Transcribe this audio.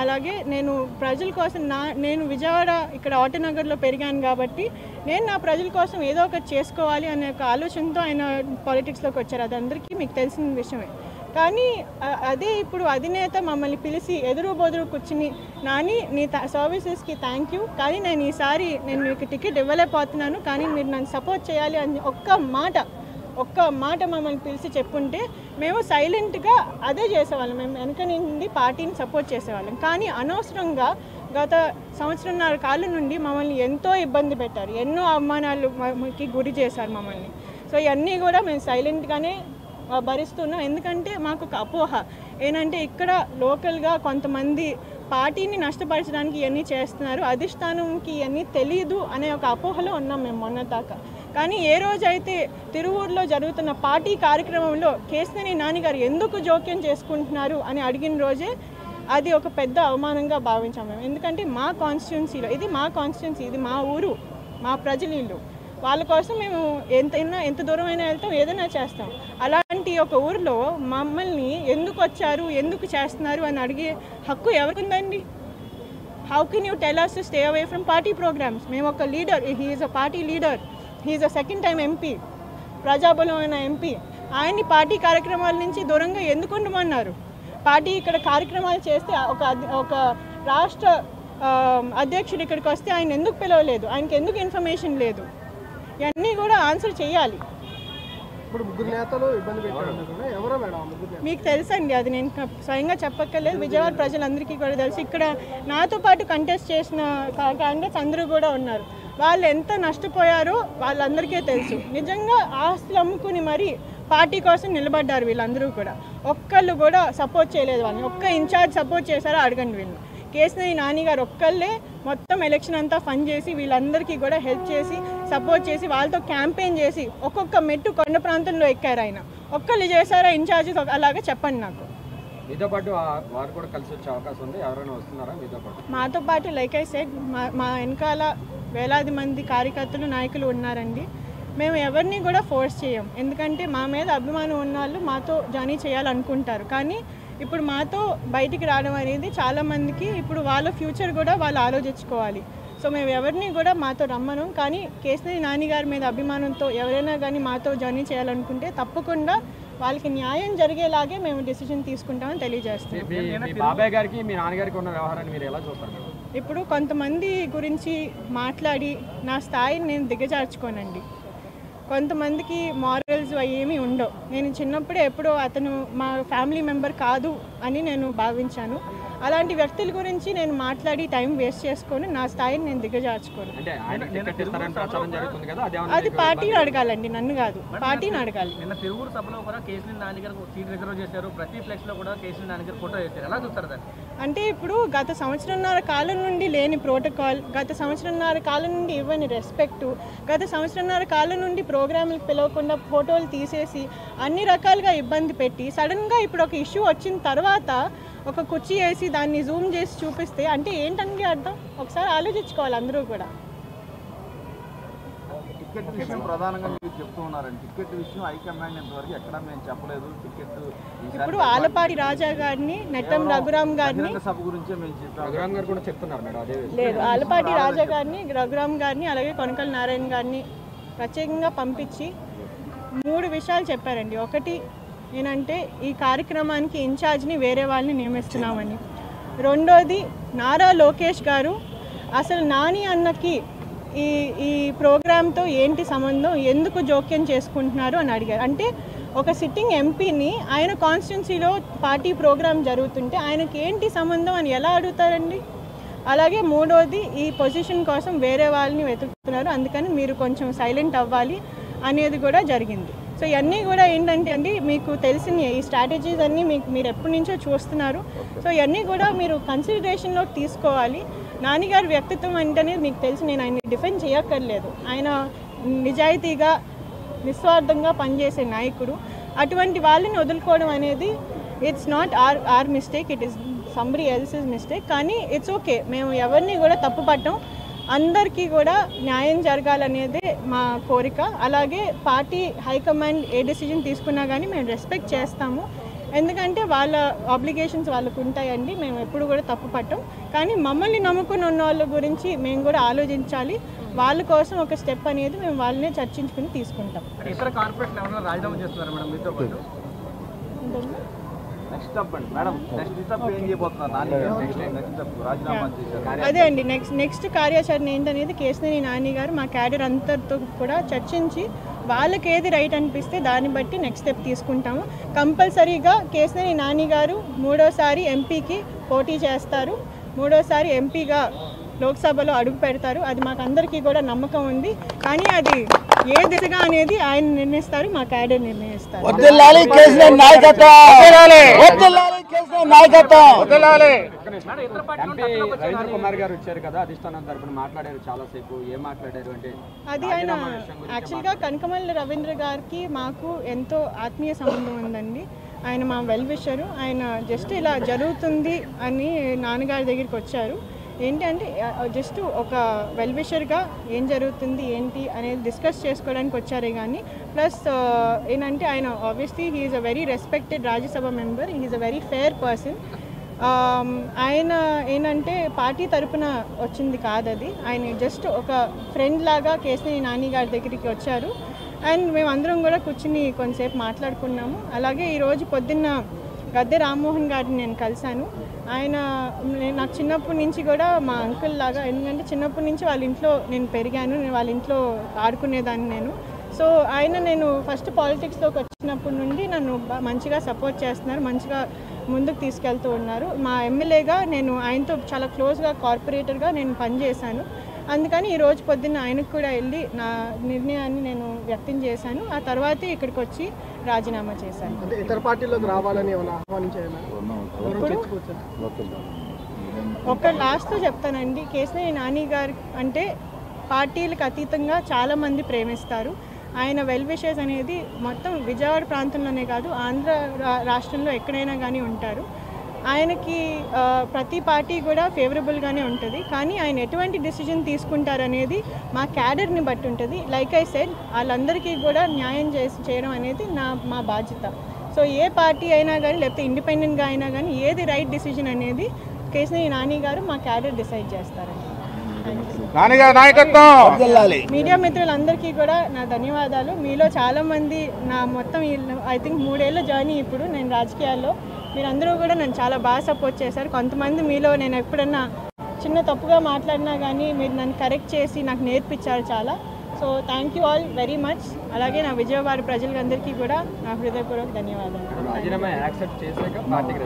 అలాగే నేను ప్రజల కోసం నేను విజయవాడ ఇక్కడ ఆటోనగర్లో పెరిగాను కాబట్టి నేను నా ప్రజల కోసం ఏదో ఒకటి చేసుకోవాలి అనే ఒక ఆలోచనతో ఆయన పాలిటిక్స్లోకి వచ్చారు. అది అందరికీ మీకు తెలిసిన విషయమే. కానీ అదే ఇప్పుడు అధినేత మమ్మల్ని పిలిచి ఎదురు బొదురు కూర్చుని నాని నీ సర్వీసెస్కి థ్యాంక్ యూ, కానీ నేను ఈసారి మీకు టికెట్ ఇవ్వలేకపోతున్నాను, కానీ మీరు నన్ను సపోర్ట్ చేయాలి అని ఒక్క మాట మమ్మల్ని పిలిచి చెప్పుంటే మేము సైలెంట్గా అదే చేసేవాళ్ళం. మేము వెనక నుండి పార్టీని సపోర్ట్ చేసేవాళ్ళం. కానీ అనవసరంగా గత సంవత్సరంన్నర కాలం నుండి మమ్మల్ని ఎంతో ఇబ్బంది పెట్టారు, ఎన్నో అవమానాలకి గురి చేశారు మమ్మల్ని. సో ఇవన్నీ కూడా మేము సైలెంట్గానే భరిస్తున్నాం. ఎందుకంటే మాకు ఒక అపోహ ఏంటంటే ఇక్కడ లోకల్గా కొంతమంది పార్టీని నష్టపరచడానికి ఇవన్నీ చేస్తున్నారు, అధిష్టానంకి ఇవన్నీ తెలియదు అనే ఒక అపోహలో ఉన్నాం మేము మొన్న దాకా. కానీ ఏ రోజైతే తిరువూరులో జరుగుతున్న పార్టీ కార్యక్రమంలో కేశినేని నాని గారు ఎందుకు జోక్యం చేసుకుంటున్నారు అని అడిగిన రోజే అది ఒక పెద్ద అవమానంగా భావించాం మేము. ఎందుకంటే మా కాన్స్టిట్యున్సీలో ఇది మా కాన్స్టిట్యున్సీ, ఇది మా ఊరు, మా ప్రజల ఇల్లు, వాళ్ళ కోసం మేము ఎంత దూరం అయినా వెళ్తాం, ఏదైనా చేస్తాం. అలాంటి ఒక ఊరిలో మమ్మల్ని ఎందుకు వచ్చారు, ఎందుకు చేస్తున్నారు అని అడిగే హక్కు ఎవరికుందండి? How can you tell us to stay away from party programs? మేము ఒక leader, he is a party leader, he is a second time MP, ప్రజాబలం అయిన ఎంపీ, ఆయన్ని పార్టీ కార్యక్రమాల నుంచి దూరంగా ఎందుకు ఉండమన్నారు? పార్టీ ఇక్కడ కార్యక్రమాలు చేస్తే ఒక రాష్ట్ర అధ్యక్షుడు ఇక్కడికి వస్తే ఆయన ఎందుకు పిలవలేదు, ఆయనకి ఎందుకు ఇన్ఫర్మేషన్ లేదు? ఇవన్నీ కూడా ఆన్సర్ చేయాలి. మీకు తెలుసండి, అది నేను స్వయంగా చెప్పక్కర్లేదు, విజయవాడ ప్రజలందరికీ కూడా తెలుసు. ఇక్కడ నాతో పాటు కంటెస్ట్ చేసిన క్యాండిడేట్స్ అందరూ కూడా ఉన్నారు. వాళ్ళు ఎంత నష్టపోయారో వాళ్ళందరికీ తెలుసు. నిజంగా ఆస్తులు అమ్ముకుని మరీ పార్టీ కోసం నిలబడ్డారు వీళ్ళందరూ కూడా. ఒక్కళ్ళు కూడా సపోర్ట్ చేయలేదు వాళ్ళని. ఒక్క ఇన్ఛార్జ్ సపోర్ట్ చేశారో అడగండి. వీళ్ళు కేశినేని నాని గారు ఒక్కళ్ళే మొత్తం ఎలక్షన్ అంతా ఫండ్ చేసి వీళ్ళందరికీ కూడా హెల్ప్ చేసి సపోర్ట్ చేసి వాళ్ళతో క్యాంపెయిన్ చేసి ఒక్కొక్క మెట్టు కొండ ప్రాంతంలో ఎక్కారు. ఆయన ఒక్కళ్ళు చేశారా ఇన్ఛార్జెస్? అలాగే చెప్పండి నాకు. మీతో పాటు వారు కూడా కలిసి వచ్చే అవకాశం ఉంది, ఎవరైనా వస్తున్నారా మీతో పాటు? మాతో పాటు లైక్ ఐ సెడ్ మా వెనకాల వేలాది మంది కార్యకర్తలు నాయకులు ఉన్నారండి. మేము ఎవరిని కూడా ఫోర్స్ చేయం, ఎందుకంటే మా మీద అభిమానం ఉన్న వాళ్ళు మాతో జాయిన్ చేయాలనుకుంటారు. కానీ ఇప్పుడు మాతో బయటికి రావడం అనేది చాలామందికి ఇప్పుడు వాళ్ళ ఫ్యూచర్ కూడా వాళ్ళు ఆలోచించుకోవాలి. సో మేము ఎవరిని కూడా మాతో రమ్మను. కానీ కేశినేని నాని గారి మీద అభిమానంతో ఎవరైనా కానీ మాతో జాయిన్ చేయాలనుకుంటే తప్పకుండా వాళ్ళకి న్యాయం జరిగేలాగే మేము డిసిజన్ తీసుకుంటామని తెలియజేస్తాం. బాబాయ్ గారికి మీ నాన్నగారికి ఉన్న వ్యవహారాన్ని మీరు ఎలా చూస్తారు? ఇప్పుడు కొంతమంది గురించి మాట్లాడి నా స్థాయిని నేను దిగజార్చుకోనండి. కొంతమందికి మారల్స్ ఏమీ ఉండవు. నేను చిన్నప్పుడే ఎప్పుడో అతను మా ఫ్యామిలీ మెంబర్ కాదు అని నేను భావించాను. అలాంటి వ్యక్తుల గురించి నేను మాట్లాడి టైం వేస్ట్ చేసుకొని నా స్థాయిని నేను దిగజార్చుకోను. అది పార్టీని అడగాలండి, నన్ను కాదు, పార్టీని అడగాలి. నిన్న తిరువూరు సభలో కూడా కేశినేని నాని గారు సీట్ రిజర్వ్ చేశారు, ప్రతి ఫ్లెక్స్ లో కూడా కేశినేని నాని గారు ఫోటో వేశారు. ఎలా చూస్తారు దాన్ని? అంటే ఇప్పుడు గత సంవత్సరంన్నర కాలం నుండి లేని ప్రోటోకాల్, గత సంవత్సరంన్నర కాలం నుండి ఇవ్వని రెస్పెక్టు, గత సంవత్సరంన్నర కాలం నుండి ప్రోగ్రాంలకు పిలవకుండా ఫోటోలు తీసేసి అన్ని రకాలుగా ఇబ్బంది పెట్టి సడన్గా ఇప్పుడు ఒక ఇష్యూ వచ్చిన తర్వాత ఒక కుర్చీ వేసి దాన్ని జూమ్ చేసి చూపిస్తే అంటే ఏంటంటే అర్థం? ఒకసారి ఆలోచించుకోవాలి అందరూ కూడా. టికెట్ విషయం ప్రధానంగా మీరు చెప్తూ ఉన్నారండి. టికెట్ విషయం హైకమాండ్ ఇంతవరకు ఎక్కడ మేము చెప్పలేదు. టికెట్ ఇప్పుడు ఆలపాటి రాజా గారిని, నెట్టం రఘురామ్ గారిని, సభ గురించే మేము చెప్పాము. రఘురామ్ గారు కూడా చెప్తున్నారు మేడం. అదే లేదు, ఆలపాటి రాజా గారిని, రఘురామ్ గారిని, అలాగే కొనకల నారాయణ గారిని ప్రత్యేకంగా పంపించి 3 విషయాలు చెప్పారండి. ఒకటి ఏంటంటే ఈ కార్యక్రమానికి ఇన్ఛార్జ్ని వేరే వాళ్ళని నియమిస్తున్నామని. రెండోది నారా లోకేష్ గారు అసలు నాని అన్నకి ఈ ప్రోగ్రాంతో ఏంటి సంబంధం, ఎందుకు జోక్యం చేసుకుంటున్నారు అని అడిగారు. అంటే ఒక సిట్టింగ్ ఎంపీని ఆయన కాన్స్టిట్యున్సీలో పార్టీ ప్రోగ్రాం జరుగుతుంటే ఆయనకి ఏంటి సంబంధం అని ఎలా అడుగుతారండి? అలాగే మూడోది ఈ పొజిషన్ కోసం వేరే వాళ్ళని వెతుకుతున్నారు, అందుకని మీరు కొంచెం సైలెంట్ అవ్వాలి అనేది కూడా జరిగింది. సో ఇవన్నీ కూడా ఏంటంటే అండి మీకు తెలిసిన ఈ స్ట్రాటజీస్ అన్నీ మీరు ఎప్పటి నుంచో చూస్తున్నారు. సో ఇవన్నీ కూడా మీరు కన్సిడరేషన్లోకి తీసుకోవాలి. నాన్నగారి వ్యక్తిత్వం అంటేనే మీకు తెలిసి నేను ఆయన్ని డిఫెండ్ చేయక్కర్లేదు. ఆయన నిజాయితీగా నిస్వార్థంగా పనిచేసే నాయకుడు. అటువంటి వాళ్ళని వదులుకోవడం అనేది it's not our mistake, it is somebody else's mistake. కానీ ఇట్స్ ఓకే, మేము ఎవరిని కూడా తప్పు పట్టం. అందరికీ కూడా న్యాయం జరగాలనేదే మా కోరిక. అలాగే పార్టీ హైకమాండ్ ఏ డెసిజన్ తీసుకున్నా కానీ మేము రెస్పెక్ట్ చేస్తాము. ఎందుకంటే వాళ్ళ ఆబ్లిగేషన్స్ వాళ్ళకు ఉంటాయండి. మేము ఎప్పుడు కూడా తప్పు పట్టం. కానీ మమ్మల్ని నమ్ముకుని ఉన్న వాళ్ళ గురించి మేము కూడా ఆలోచించాలి. వాళ్ళ కోసం ఒక స్టెప్ అనేది మేము వాళ్ళనే చర్చించుకుని తీసుకుంటాం. ఇతర కార్పొరేషన్ ఎవరైనా రాజీనామా చేస్తున్నారు మేడం మీతో పాటు? నెక్స్ట్ స్టెప్ అండి మేడం, నెక్స్ట్ స్టెప్ ఏం చేయబోతున్నారు నాని గారు? నెక్స్ట్ స్టెప్ రాజీనామా చేశారు. అదే అండి నెక్స్ట్ కార్యాచరణ ఏంటనేది కేశినేని నాని గారు మా క్యాడర్ అంతటితో కూడా చర్చించి వాళ్ళకి ఏది రైట్ అనిపిస్తే దాన్ని బట్టి నెక్స్ట్ స్టెప్ తీసుకుంటాము. కంపల్సరీగా కేశినేని నాని గారు 3వ సారి ఎంపీకి పోటీ చేస్తారు. 3వ సారి ఎంపీగా లోక్సభలో అడుగు పెడతారు. అది మాకు అందరికీ కూడా నమ్మకం ఉంది. కానీ అది ఏ దిశగా అనేది ఆయన నిర్ణయిస్తారు, మా క్యాడర్ నిర్ణయిస్తారు. ఎంపీ రవీంద్ర కుమార్ గారు వచ్చారు కదా, అధిష్టానం తరపున మాట్లాడారు చాలాసేపు. ఏం మాట్లాడారు అంటే అది ఆయన యాక్చువల్గా కనకమల్లి రవీంద్ర గారికి మాకు ఎంతో ఆత్మీయ సంబంధం ఉందండి. ఆయన మా వెల్ విషరు. ఆయన జస్ట్ ఇలా జరుగుతుంది అని నాన్నగారి దగ్గరికి వచ్చారు. ఏంటి అంటే జస్ట్ ఒక వెల్ విషర్గా ఏం జరుగుతుంది ఏంటి అనేది డిస్కస్ చేసుకోవడానికి వచ్చారే కానీ ప్లస్ ఏంటంటే ఆయన obviously he is a very respected Rajya Sabha member. He is a very fair person. ఆయన ఏంటంటే పార్టీ తరపున వచ్చింది కాదు అది. ఆయన జస్ట్ ఒక ఫ్రెండ్ లాగా కేశినేని నాని గారి దగ్గరికి వచ్చారు. అండ్ మేమందరం కూడా కూర్చుని కొంతసేపు మాట్లాడుకున్నాము. అలాగే ఈరోజు పొద్దున్న గద్దె రామ్మోహన్ గారిని నేను కలిశాను. ఆయన నాకు చిన్నప్పటి నుంచి కూడా మా అంకుల్ లాగా, ఎందుకంటే చిన్నప్పటి నుంచి వాళ్ళ ఇంట్లో నేను పెరిగాను. నేను వాళ్ళ ఇంట్లో ఆడుకునేదాన్ని నేను. సో ఆయన నేను ఫస్ట్ పాలిటిక్స్లోకి వచ్చినప్పటి నుండి నన్ను మంచిగా సపోర్ట్ చేస్తున్నారు, మంచిగా ముందుకు తీసుకెళ్తూ ఉన్నారు. మా ఎమ్మెల్యేగా నేను ఆయనతో చాలా క్లోజ్గా కార్పొరేటర్గా నేను పనిచేశాను. అందుకని ఈరోజు పొద్దున్న ఆయనకు కూడా వెళ్ళి నా నిర్ణయాన్ని నేను వ్యక్తం చేశాను. ఆ తర్వాతే ఇక్కడికి వచ్చి రాజీనామా చేశాను. ఇతర పార్టీలోకి రావాలని ఆహ్వానించారు. ఇప్పుడు ఒక లాస్ట్తో చెప్తానండి, కేశినేని నాని గారు అంటే పార్టీలకు అతీతంగా చాలామంది ప్రేమిస్తారు. ఆయన వెల్ విషెస్ అనేది మొత్తం విజయవాడ ప్రాంతంలోనే కాదు, ఆంధ్ర రాష్ట్రంలో ఎక్కడైనా కానీ ఉంటారు. ఆయనకి ప్రతి పార్టీ కూడా ఫేవరబుల్గానే ఉంటుంది. కానీ ఆయన ఎటువంటి డిసిజన్ తీసుకుంటారనేది మా క్యాడర్ని బట్టి ఉంటుంది. లైక్ ఐ సెడ్, వాళ్ళందరికీ కూడా న్యాయం చేయడం అనేది మా బాధ్యత. సో ఏ పార్టీ అయినా కానీ లేకపోతే ఇండిపెండెంట్గా అయినా కానీ ఏది రైట్ డిసిజన్ అనేది కేశినేని నాని గారు మా క్యాడర్ డిసైడ్ చేస్తారండి. మీడియా మిత్రులందరికీ కూడా నా ధన్యవాదాలు. మీలో చాలామంది నా మొత్తం ఐ థింక్ 3 ఏళ్ళ జర్నీ ఇప్పుడు నేను రాజకీయాల్లో, మీరందరూ కూడా నన్ను చాలా బాగా సపోర్ట్ చేశారు. కొంతమంది మీలో నేను ఎప్పుడన్నా చిన్న తప్పుగా మాట్లాడినా కానీ మీరు నన్ను కరెక్ట్ చేసి నాకు నేర్పించారు చాలా. So thank you all very much. అలాగే నా విజయవాడ ప్రజలందరికీ కూడా నా హృదయపూర్వక ధన్యవాదాలు. రాజీనామా యాక్సెప్ట్ చేశాక పార్టీకి